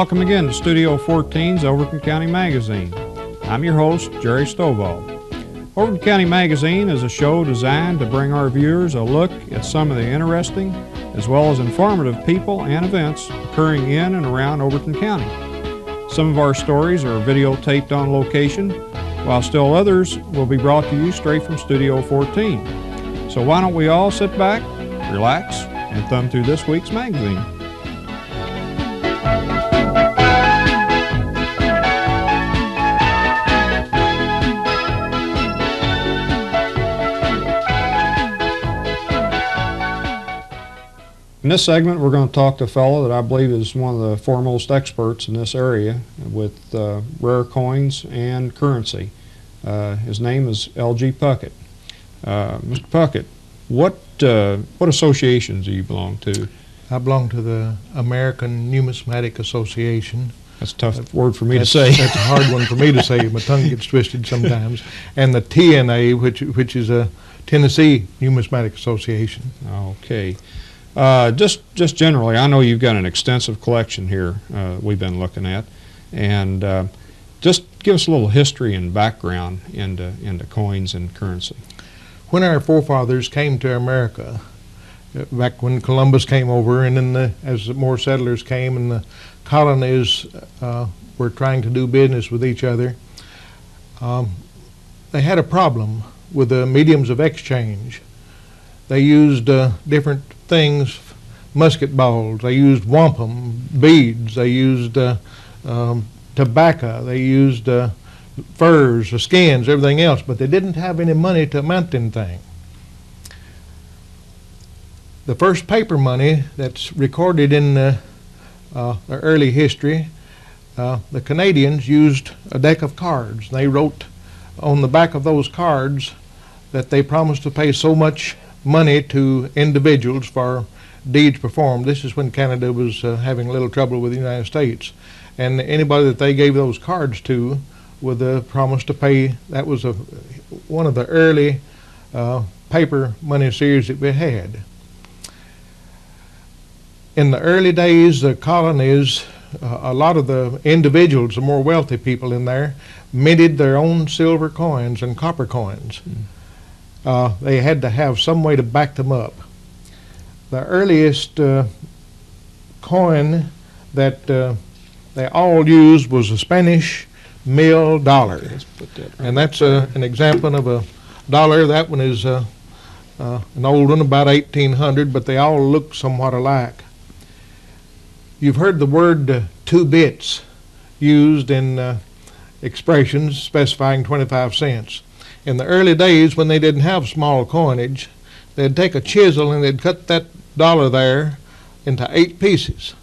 Welcome again to Studio 14's Overton County Magazine. I'm your host, Jerry Stovall. Overton County Magazine is a show designed to bring our viewers a look at some of the interesting as well as informative people and events occurring in and around Overton County. Some of our stories are videotaped on location, while still others will be brought to you straight from Studio 14. So why don't we all sit back, relax, and thumb through this week's magazine. In this segment, we're going to talk to a fellow that I believe is one of the foremost experts in this area with rare coins and currency. His name is L.G. Puckett. Mr. Puckett, what associations do you belong to? I belong to the American Numismatic Association. That's a tough word for me to say. That's a hard one for me to say. My tongue gets twisted sometimes. And the TNA, which is a Tennessee Numismatic Association. Okay. Just generally, I know you've got an extensive collection here we've been looking at, and just give us a little history and background into coins and currency. When our forefathers came to America, back when Columbus came over, and then as more settlers came and the colonies were trying to do business with each other, they had a problem with the mediums of exchange. They used different things, musket balls, they used wampum, beads, they used tobacco, they used furs, the skins, everything else, but they didn't have any money to amount anything. The first paper money that's recorded in the early history, the Canadians used a deck of cards. They wrote on the back of those cards that they promised to pay so much money to individuals for deeds performed. This is when Canada was having a little trouble with the United States. And anybody that they gave those cards to with a promise to pay, that was one of the early paper money series that we had. In the early days, the colonies, a lot of the individuals, the more wealthy people in there, minted their own silver coins and copper coins. They had to have some way to back them up. The earliest coin that they all used was a Spanish mill dollar. And that's an example of a dollar. That one is an old one, about 1800, but they all look somewhat alike. You've heard the word 2 bits used in expressions specifying 25 cents. In the early days, when they didn't have small coinage, they'd take a chisel and they'd cut that dollar there into 8 pieces.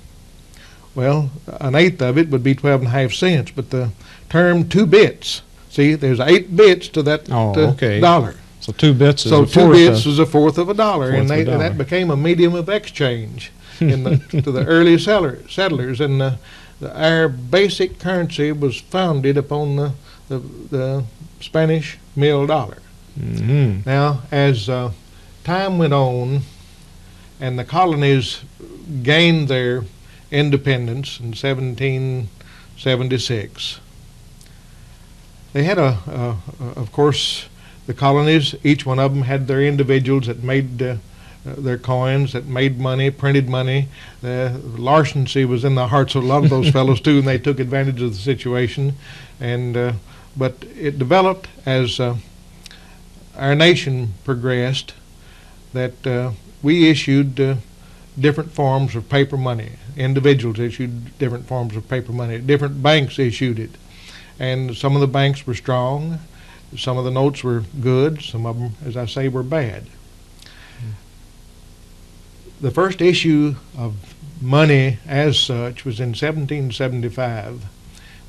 Well, an eighth of it would be 12.5 cents, but the term 2 bits, see, there's 8 bits to that dollar. So 2 bits is so a fourth. 2 bits is a fourth of a dollar, and that became a medium of exchange to the early settlers, and our basic currency was founded upon the Spanish mill dollar. Mm-hmm. Now, as time went on and the colonies gained their independence in 1776, they had of course, the colonies, each one of them had their individuals that made their coins, that made money, printed money. Larceny was in the hearts of a lot of those fellows too, and they took advantage of the situation. But it developed as our nation progressed that we issued different forms of paper money. Individuals issued different forms of paper money. Different banks issued it. And some of the banks were strong. Some of the notes were good. Some of them, as I say, were bad. The first issue of money as such was in 1775.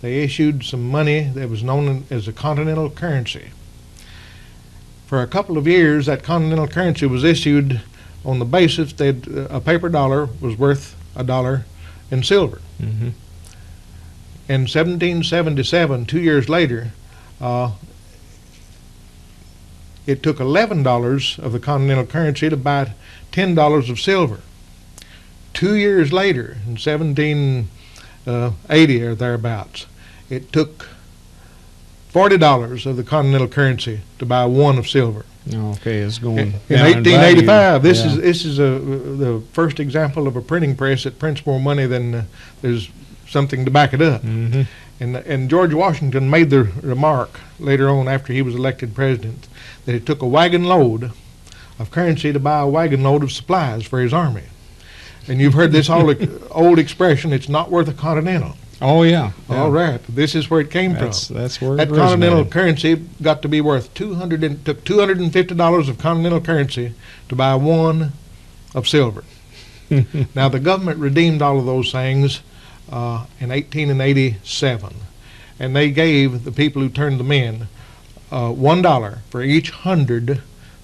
They issued some money that was known as a continental currency. For a couple of years, that continental currency was issued on the basis that a paper dollar was worth $1 in silver. Mm-hmm. In 1777, 2 years later, it took $11 of the continental currency to buy $10 of silver. 2 years later, in 17 1880 or thereabouts. It took $40 of the continental currency to buy 1 of silver. Okay, it's going In down in 1885, value. this is the first example of a printing press that prints more money than there's something to back it up. Mm-hmm. And George Washington made the remark later on after he was elected president that it took a wagon load of currency to buy a wagon load of supplies for his army. And you've heard this old expression, it's not worth a continental. Oh, yeah. All right, this is where it came from. That's where That it continental originated. currency got to be worth took $250 of continental currency to buy 1 of silver. Now the government redeemed all of those things in 1887, and they gave the people who turned them in $1 for each 100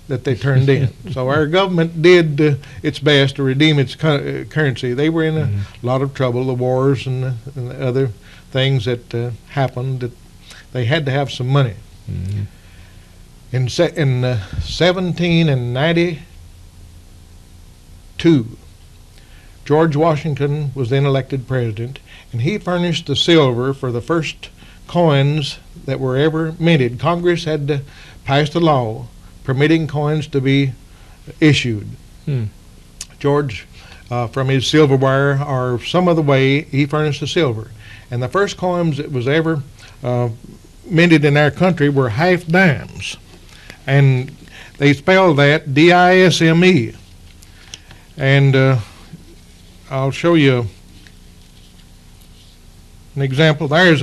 that they turned in. So our government did its best to redeem its currency. They were in a lot of trouble, the wars and the other things that happened, that they had to have some money. Mm-hmm. In 1792, George Washington was then elected president, and he furnished the silver for the first coins that were ever minted. Congress had passed a law permitting coins to be issued. George, from his silverware or some other way, he furnished the silver. And the first coins that was ever minted in our country were half dimes. And they spelled that D-I-S-M-E. And I'll show you an example. There's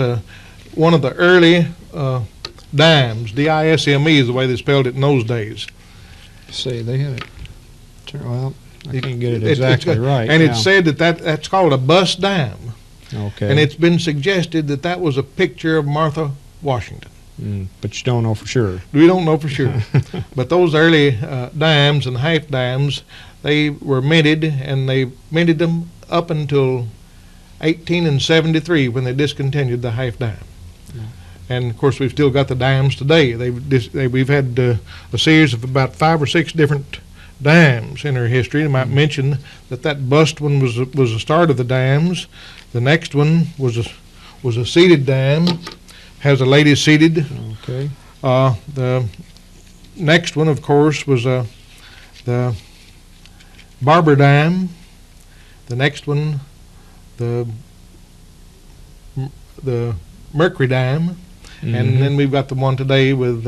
one of the early dimes. D-I-S-M-E is the way they spelled it in those days. See, they had it. Well, I can't get it exactly right. And now. it's said that's called a bust dime. Okay. And it's been suggested that was a picture of Martha Washington. But you don't know for sure. We don't know for sure. But those early dimes and half dimes, they were minted, and they minted them up until 1873 when they discontinued the half dime. And of course, we've still got the dimes today. We've had a series of about 5 or 6 different dimes in our history. I might mention that bust one was the start of the dimes. The next one was a seated dime, has a lady seated. Okay. The next one, of course, was the barber dime. The next one, the mercury dime. And then we've got the one today with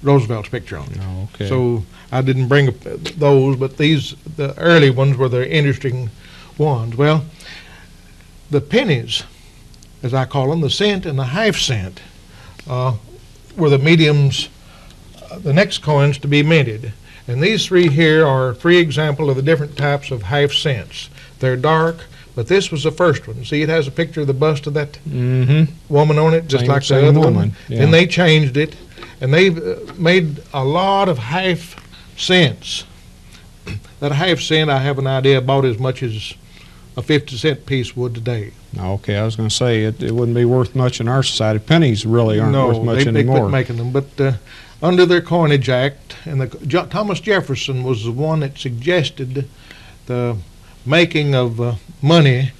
Roosevelt's picture on it. Oh, okay. So I didn't bring up those, but the early ones were the interesting ones. Well, the pennies, as I call them, the cent and the half cent, were the mediums, the next coins to be minted. And these 3 here are 3 examples of the different types of half cents. They're dark, but this was the first one. See, it has a picture of the bust of that woman on it, just like the other one. Yeah. And they changed it, and they've made a lot of half cents. That half cent, I have an idea, about as much as a 50-cent piece would today. Okay, I was going to say it wouldn't be worth much in our society. Pennies really aren't worth much they anymore. quit making them. But under their Coinage Act, and Thomas Jefferson was the one that suggested the making of money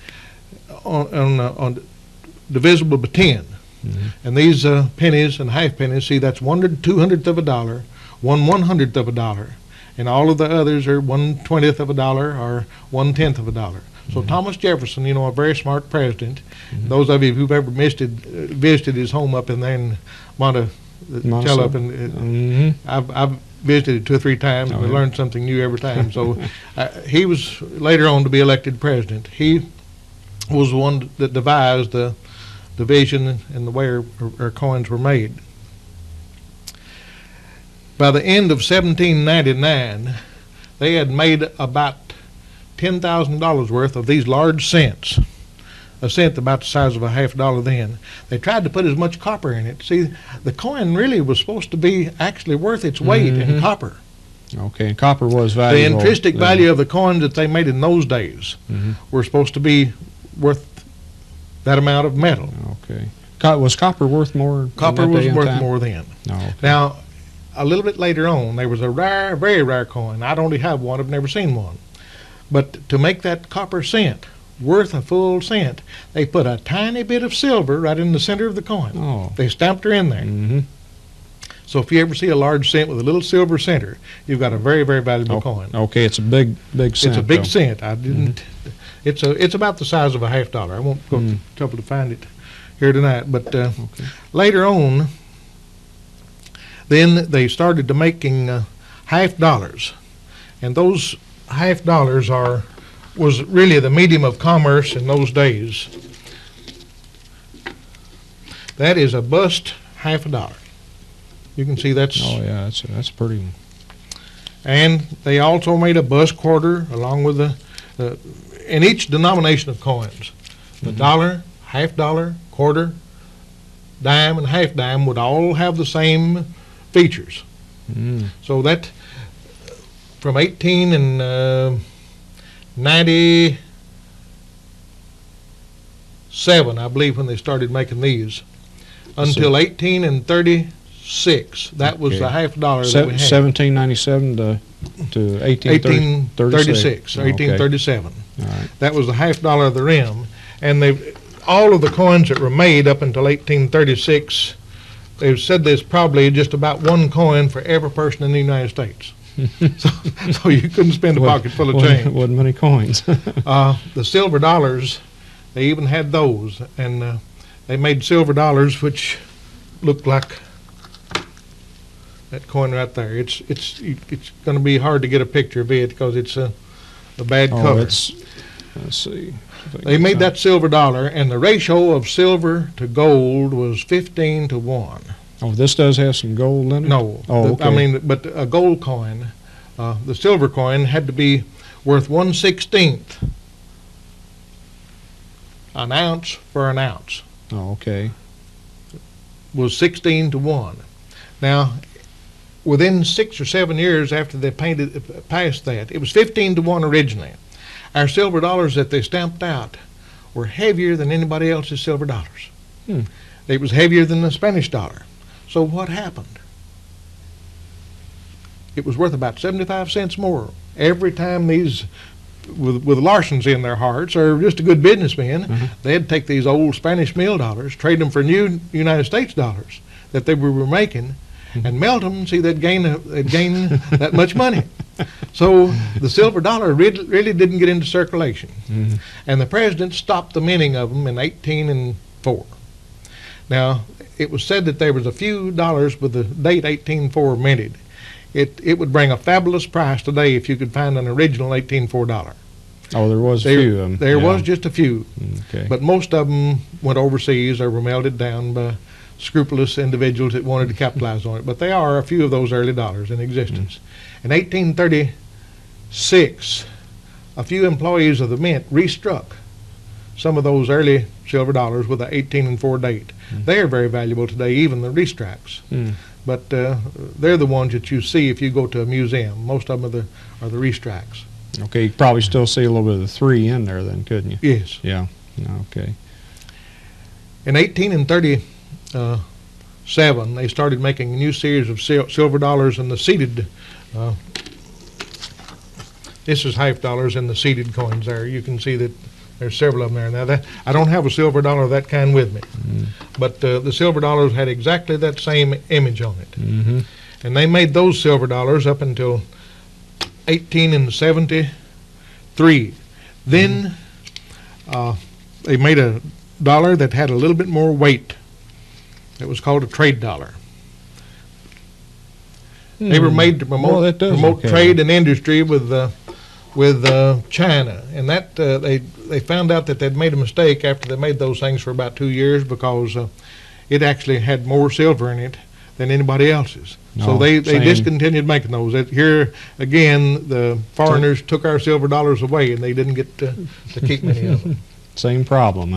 on divisible by 10. And these pennies and half pennies, see, that's 1/200th of a dollar, 1/100th of a dollar, and all of the others are 1/20th of a dollar or 1/10th of a dollar. So Thomas Jefferson, a very smart president. Those of you who've ever visited his home up in there in Monticello, I've visited 2 or 3 times. We learned something new every time. So he was later on to be elected president. He was the one that devised the division and the way our coins were made. By the end of 1799, they had made about $10,000 worth of these large cents. A cent about the size of a half dollar then. They tried to put as much copper in it. See, the coin really was supposed to be actually worth its weight in copper. Okay, and copper was The valuable. intrinsic value of the coins that they made in those days were supposed to be worth that amount of metal. Okay. Was copper worth more? Copper was worth more then. Okay. Now, a little bit later on, there was a rare, very rare coin. I don't have one. I've never seen one. But to make that copper cent worth a full cent, they put a tiny bit of silver right in the center of the coin. Oh. They stamped her in there. Mm-hmm. So if you ever see a large cent with a little silver center, you've got a very, very valuable coin. Okay, it's a big cent. It's a big though. cent. I didn't. It's about the size of a $50. I won't go to trouble to find it here tonight. But later on, then they started to making $50, and those $50 was really the medium of commerce in those days. That is a bust $50. You can see that's. Oh yeah, that's pretty. And they also made a bust quarter along with the in each denomination of coins. The dollar, $50, quarter, dime, and half dime would all have the same features. So that from 1897, I believe, when they started making these, until 1836, that was the $50 that we had. 1797 to 1836, or 1837. All right. That was the $50 of the rim, and all of the coins that were made up until 1836, they've said there's probably just about one coin for every person in the United States. so you couldn't spend a pocket full of change. Wasn't many coins. The silver dollars, they even had those, and they made silver dollars which looked like that coin right there. It's going to be hard to get a picture of it because it's a bad cover. Let's see. They made that silver dollar, and the ratio of silver to gold was 15 to 1. Oh, this does have some gold in it? No. Oh, okay. I mean, but a gold coin, the silver coin had to be worth 1/16 an ounce for an ounce. Oh, okay. Was 16 to 1. Now, within 6 or 7 years after they passed that, it was 15 to 1 originally. Our silver dollars that they stamped out were heavier than anybody else's silver dollars. It was heavier than the Spanish dollar. So what happened? It was worth about 75 cents more every time these, with Larsons in their hearts, or just a good businessman, they'd take these old Spanish mill dollars, trade them for new United States dollars that they were making, and melt them. See, they'd gain that much money. So the silver dollar really didn't get into circulation, and the president stopped the minting of them in 1804. Now, it was said that there was a few dollars with the date 1804 minted. It would bring a fabulous price today if you could find an original 1804 dollar. Oh, there was a few of them. There was just a few, Okay. but most of them went overseas or were melted down by scrupulous individuals that wanted to capitalize on it. But there are a few of those early dollars in existence. In 1836, a few employees of the mint restruck some of those early silver dollars with the 1804 date. They are very valuable today, even the restracks. But they're the ones that you see if you go to a museum. Most of them are the restracks. Okay, you could probably still see a little bit of the 3 in there then, couldn't you? Yes. Yeah. Okay. In 1837, they started making a new series of silver dollars in the seated. This is $50 in the seated coins there. You can see that there's several of them there. Now, I don't have a silver dollar of that kind with me, but the silver dollars had exactly that same image on it. And they made those silver dollars up until 1873. Then they made a dollar that had a little bit more weight. It was called a trade dollar. They were made to promote trade and industry with China, and that they found out that they'd made a mistake after they made those things for about 2 years, because it actually had more silver in it than anybody else's. So they discontinued making those. Here again, the foreigners took our silver dollars away, and they didn't get to keep many of them. Same problem.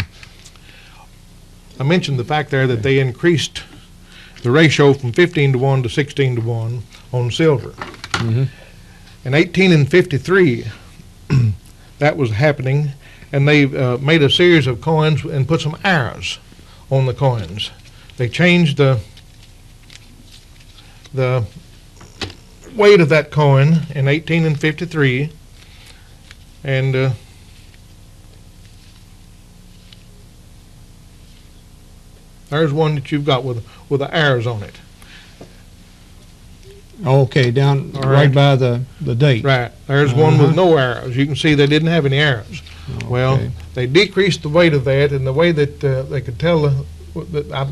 I mentioned the fact there that they increased the ratio from 15 to 1 to 16 to 1 on silver. In 1853, that was happening, and they made a series of coins and put some arrows on the coins. They changed the weight of that coin in 1853, and There's one that you've got with the arrows on it. Okay, down All right right. by the date. Right. There's one with no arrows. You can see they didn't have any arrows. Well, Okay. they decreased the weight of that, and the way that they could tell I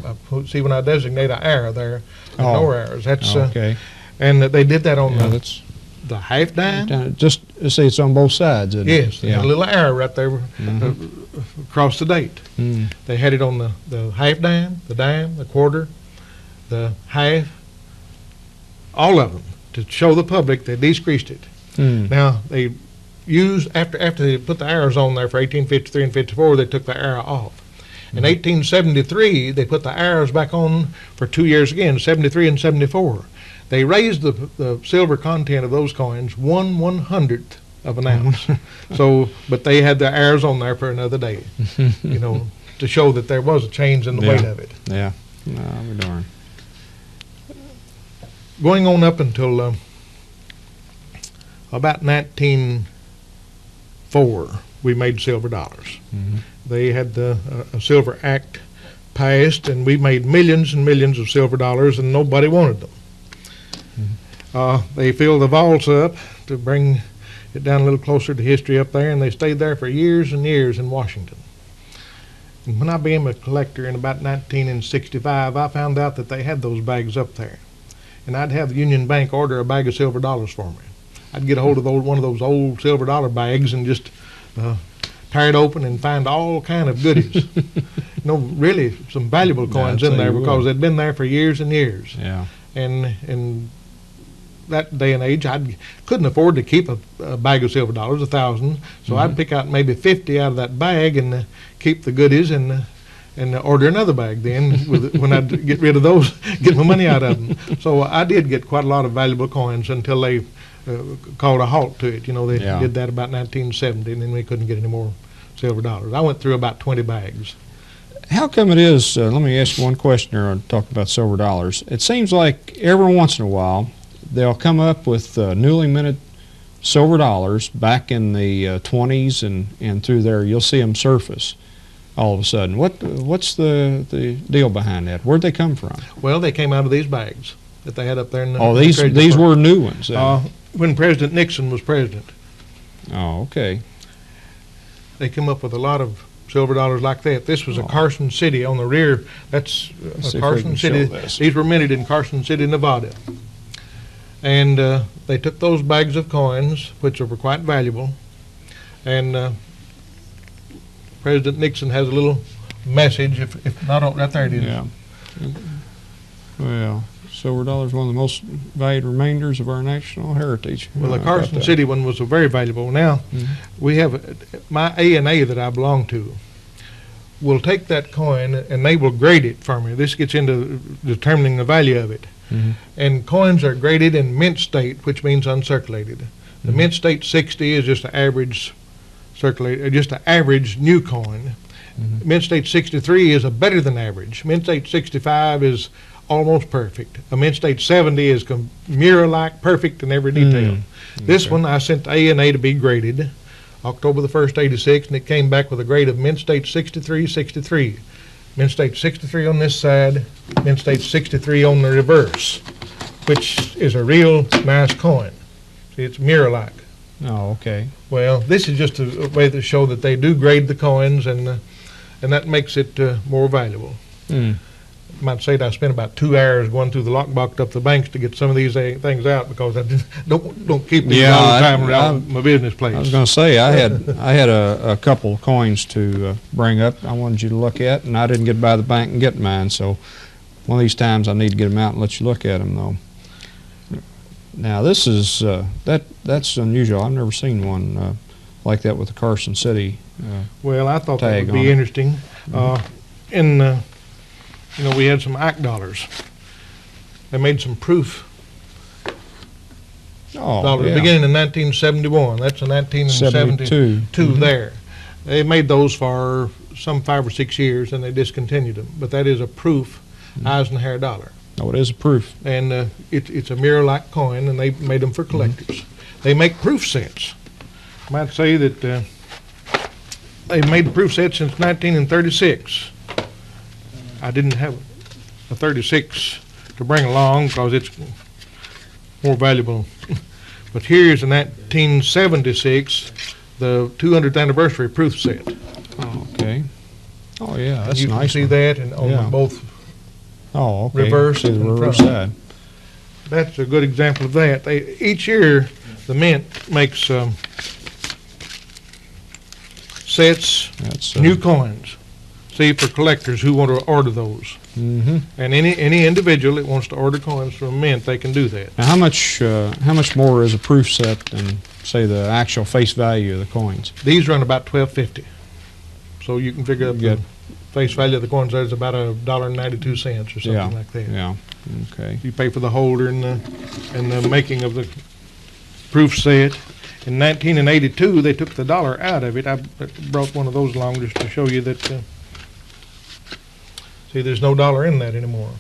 see when I designate an arrow there, no arrows. That's Okay. and they did that on Yeah, that's the half dime. just see it's on both sides, isn't it? Yes, they had a little arrow right there across the date. Mm. They had it on the half dime, the quarter, the half, all of them, to show the public they decreased it. Mm. Now, they used, after they put the arrows on there for 1853 and 54, they took the arrow off. In 1873, they put the arrows back on for 2 years again, 73 and 74. They raised the silver content of those coins 1/100th of an ounce. So, but they had the arrows on there for another day, to show that there was a change in the weight of it. Yeah. No, we're darn. Going on up until about 1904, we made silver dollars. Mhm. They had the Silver Act passed, and we made millions and millions of silver dollars, and nobody wanted them. They filled the vaults up to bring it down a little closer to history up there, and they stayed there for years and years in Washington. And when I became a collector in about 1965, I found out that they had those bags up there. And I'd have the Union Bank order a bag of silver dollars for me. I'd get a hold of one of those old silver dollar bags and just tear it open and find all kind of goodies. Really some valuable coins in there because they'd been there for years and years. Yeah. And that day and age, I couldn't afford to keep a bag of silver dollars, 1,000. So I'd pick out maybe 50 out of that bag and keep the goodies and order another bag then when I'd get rid of those, get my money out of them. So I did get quite a lot of valuable coins until they called a halt to it. They did that about 1970, and then we couldn't get any more silver dollars. I went through about 20 bags. How come it is, let me ask you one question here on talking about silver dollars. It seems like every once in a while they'll come up with newly minted silver dollars back in the 20s and through there. You'll see them surface all of a sudden. What's the deal behind that? Where'd they come from? Well, they came out of these bags that they had up there in the these were new ones then. When President Nixon was president. Oh, okay. They came up with a lot of silver dollars like that. This was a Carson City on the rear. That's a Carson City. These were minted in Carson City, Nevada. And they took those bags of coins, which were quite valuable, and President Nixon has a little message, if not, right there it is. Yeah. Well, silver dollar is one of the most valued remainders of our national heritage. Well, the Carson City one was very valuable. Now, we have my A&A that I belong to will take that coin and they will grade it for me. This gets into determining the value of it. And coins are graded in mint state, which means uncirculated. The mint state 60 is just an average just an average new coin. Mint state 63 is a better than average. Mint state 65 is almost perfect. A mint state 70 is mirror-like perfect in every detail. This one I sent to A&A to be graded October the 1st, 86, and it came back with a grade of mint state 63. Mint state 63 on this side, mint state 63 on the reverse, which is a real nice coin. See, it's mirror-like. Oh, okay. Well, this is just a way to show that they do grade the coins, and that makes it more valuable. I might say that I spent about 2 hours going through the lockbox up the banks to get some of these things out because I don't keep these all the time around my business place. I was going to say I had a couple of coins to bring up. I wanted you to look at, and I didn't get by the bank and get mine. So one of these times I need to get them out and let you look at them, though. Now this is that's unusual. I've never seen one like that with the Carson City. Well, I thought that would be interesting. We had some Ike dollars. They made some proof dollars beginning in 1971. That's a 1972 there. They made those for some 5 or 6 years, and they discontinued them. But that is a proof Eisenhower dollar. Oh, it is a proof. And it's a mirror-like coin, and they made them for collectors. They make proof sets. I might say that they've made proof sets since 1936. I didn't have a 36 to bring along because it's more valuable. But here's in 1976, the 200th anniversary proof set. Oh, okay. Oh, yeah, that's you nice. You can see that and on both okay. reverse See the and reverse front. side. That's a good example of that. Each year, the mint makes sets, new coins. See, for collectors who want to order those. Mm-hmm. And any individual that wants to order coins from mint, they can do that. Now, how much more is a proof set than, say, the actual face value of the coins? These run about $12.50. So you can figure out the face value of the coins there is about $1.92 or something like that. Yeah. Okay. You pay for the holder and the making of the proof set. In 1982, they took the dollar out of it. I brought one of those along just to show you that. See, there's no dollar in that anymore.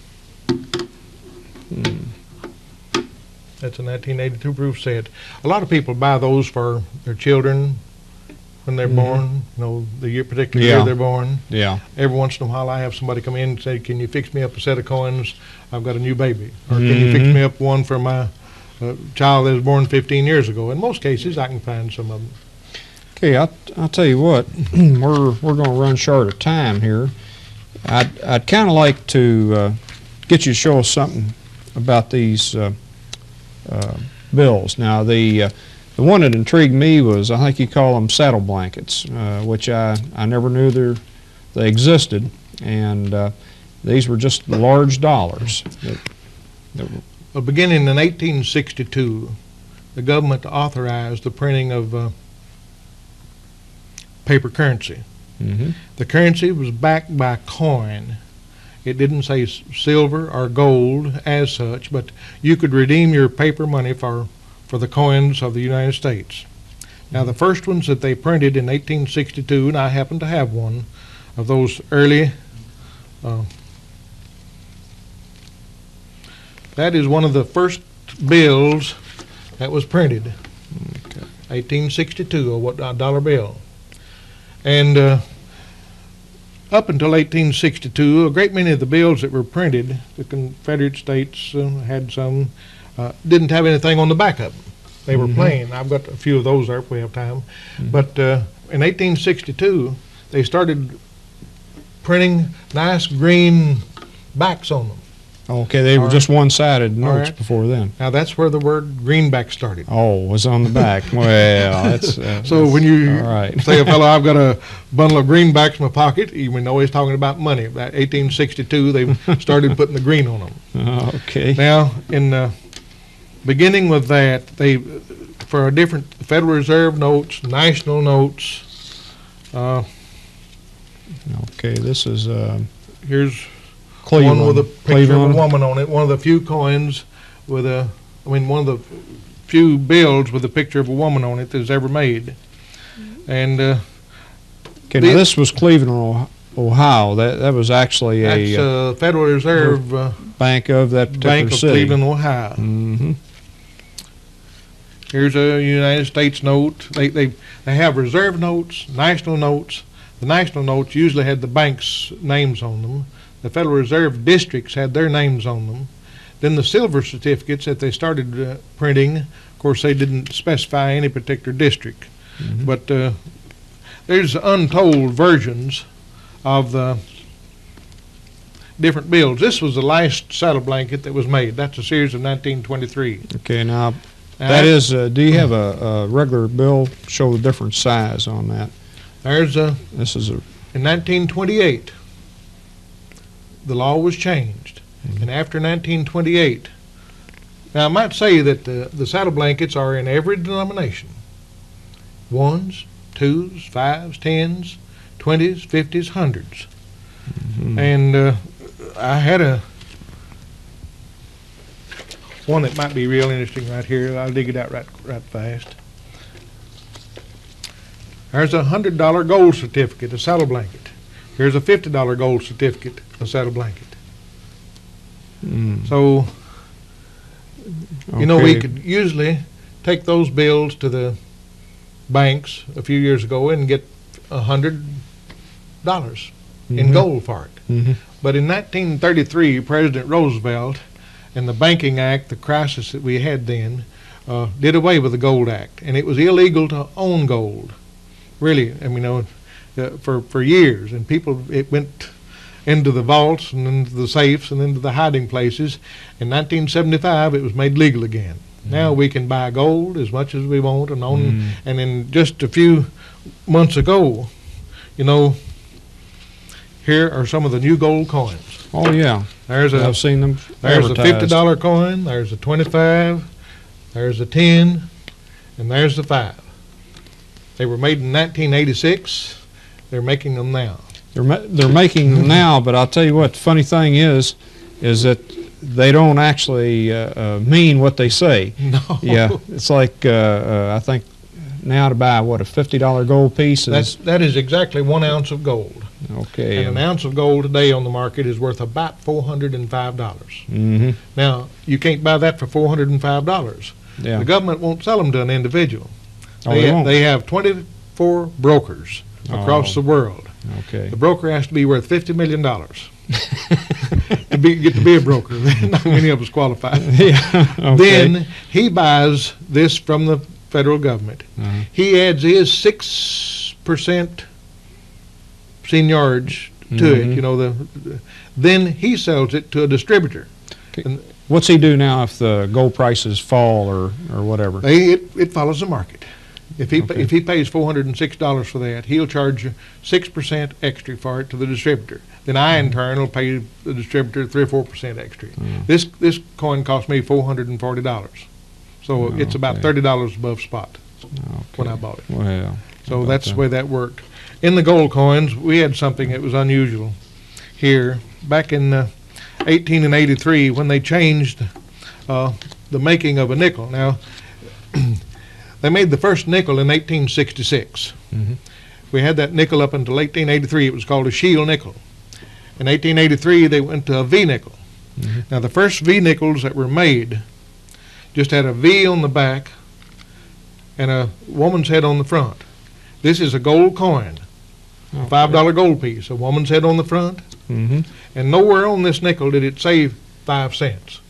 That's a 1982 proof set. A lot of people buy those for their children when they're born, the particular year they're born. Yeah. Every once in a while I have somebody come in and say, can you fix me up a set of coins? I've got a new baby. Or can you fix me up one for my child that was born 15 years ago? In most cases, I can find some of them. Okay, I'll tell you what, we're going to run short of time here. I'd kind of like to get you to show us something about these bills. Now, the one that intrigued me was, I think you call them saddle blankets, which I never knew they existed, and these were just large dollars. Well, beginning in 1862, the government authorized the printing of paper currency. Mm-hmm. The currency was backed by coin. It didn't say silver or gold as such, but you could redeem your paper money for the coins of the United States. Now, the first ones that they printed in 1862, and I happen to have one of those early, that is one of the first bills that was printed. Okay. 1862, a dollar bill. And up until 1862, a great many of the bills that were printed, the Confederate States had some, didn't have anything on the back of them. They were plain. I've got a few of those there if we have time. But in 1862, they started printing nice green backs on them. Okay, they were just one-sided notes before then. Now, that's where the word greenback started. Oh, it was on the back. Well, that's... So when you right. say a fellow, I've got a bundle of greenbacks in my pocket, you know he's talking about money. About 1862, they started putting the green on them. Okay. Now, in beginning with that, for different Federal Reserve notes, national notes. Okay, this is... here's Cleveland. one with a picture of a woman on it. One of the few coins with one of the few bills with a picture of a woman on it that's ever made. And okay, now this was Cleveland, Ohio. That was actually a Federal Reserve bank of that particular Bank of city. Cleveland, Ohio. Mm-hmm. Here's a United States note. They have reserve notes, national notes. The national notes usually had the bank's names on them. The Federal Reserve districts had their names on them. Then the silver certificates that they started printing, of course, they didn't specify any particular district. But there's untold versions of the different bills. This was the last saddle blanket that was made. That's a series of 1923. Okay, now that is, do you have a regular bill show the different size on that? There's This is in 1928. The law was changed, and after 1928, now I might say that the saddle blankets are in every denomination: 1s, 2s, 5s, 10s, 20s, 50s, 100s. And I had one that might be real interesting right here. I'll dig it out right fast. There's a $100 gold certificate, a saddle blanket. Here's a $50 gold certificate, a saddle blanket. So, we could usually take those bills to the banks a few years ago and get $100 in gold for it. But in 1933, President Roosevelt and the Banking Act, the crisis that we had then, did away with the Gold Act, and it was illegal to own gold. Really, I mean, for years, and it went into the vaults and into the safes and into the hiding places. In 1975, it was made legal again. Now we can buy gold as much as we want and own. And then just a few months ago, you know, here are some of the new gold coins. Oh yeah, I've seen them. There's a $50 coin. There's a 25. There's a 10, and there's the 5. They were made in 1986. They're making them now. They're making them now, but I'll tell you what, the funny thing is that they don't actually mean what they say. No. Yeah, it's like I think now to buy what, a $50 gold piece that is exactly 1 ounce of gold. Okay. And an ounce of gold today on the market is worth about $405. Now you can't buy that for $405. Yeah. The government won't sell them to an individual. They They have 24 brokers across the world. Okay. The broker has to be worth $50 million to get to be a broker. Not many of us qualify. Yeah. Okay. Then he buys this from the federal government. He adds his 6% seniorage to it. You know, then he sells it to a distributor. Okay. And what's he do now if the gold prices fall or whatever? It follows the market. If he pays $406 for that, he'll charge you 6% extra for it to the distributor. Then I, in turn, will pay the distributor 3 or 4% extra. This coin cost me $440, so it's about $30 above spot when I bought it. Well, so that's the way that worked. In the gold coins, we had something that was unusual here back in 1883 when they changed the making of a nickel. Now. They made the first nickel in 1866. We had that nickel up until 1883. It was called a shield nickel. In 1883, they went to a V nickel. Now, the first V nickels that were made just had a V on the back and a woman's head on the front. This is a gold coin, a $5 gold piece, a woman's head on the front. And nowhere on this nickel did it say 5 cents.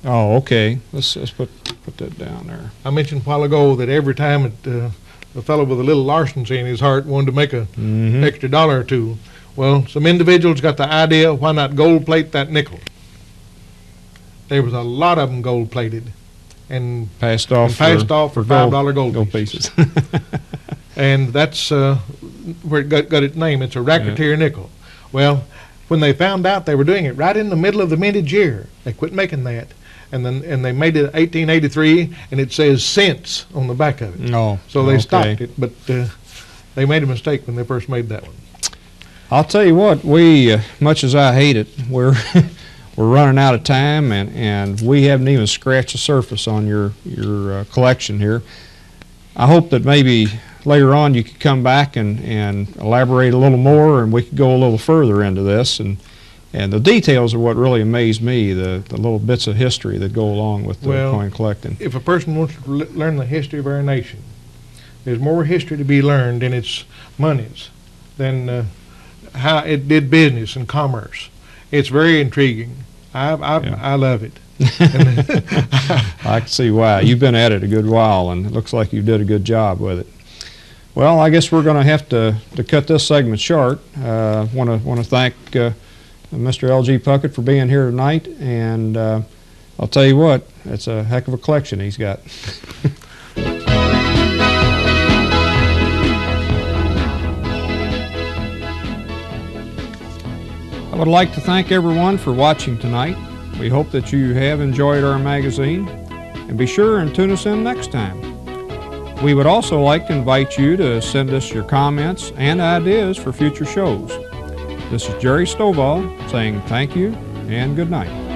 Oh, okay. Let's put that down there. I mentioned a while ago that every time a fellow with a little larceny in his heart wanted to make a extra $1 or 2. Well, some individuals got the idea, why not gold plate that nickel? There was a lot of them gold plated and passed off for $5 gold pieces. And that's where it got its name. It's a racketeer nickel. Well, when they found out they were doing it right in the middle of the mintage year, they quit making that. And they made it 1883, and it says cents on the back of it. So they stopped it, but they made a mistake when they first made that one. I'll tell you what, we, much as I hate it, we're running out of time, and we haven't even scratched the surface on your collection here. I hope that maybe later on you could come back and elaborate a little more, and we could go a little further into this. And the details are what really amaze me, the little bits of history that go along with the coin collecting. If a person wants to learn the history of our nation, there's more history to be learned in its monies than how it did business and commerce. It's very intriguing. I love it. I can see why. You've been at it a good while, and it looks like you did a good job with it. Well, I guess we're going to have to cut this segment short. Want to thank Mr. L.G. Puckett for being here tonight, and I'll tell you what, it's a heck of a collection he's got. I would like to thank everyone for watching tonight. We hope that you have enjoyed our magazine, and be sure and tune us in next time. We would also like to invite you to send us your comments and ideas for future shows. This is Jerry Stovall saying thank you and good night.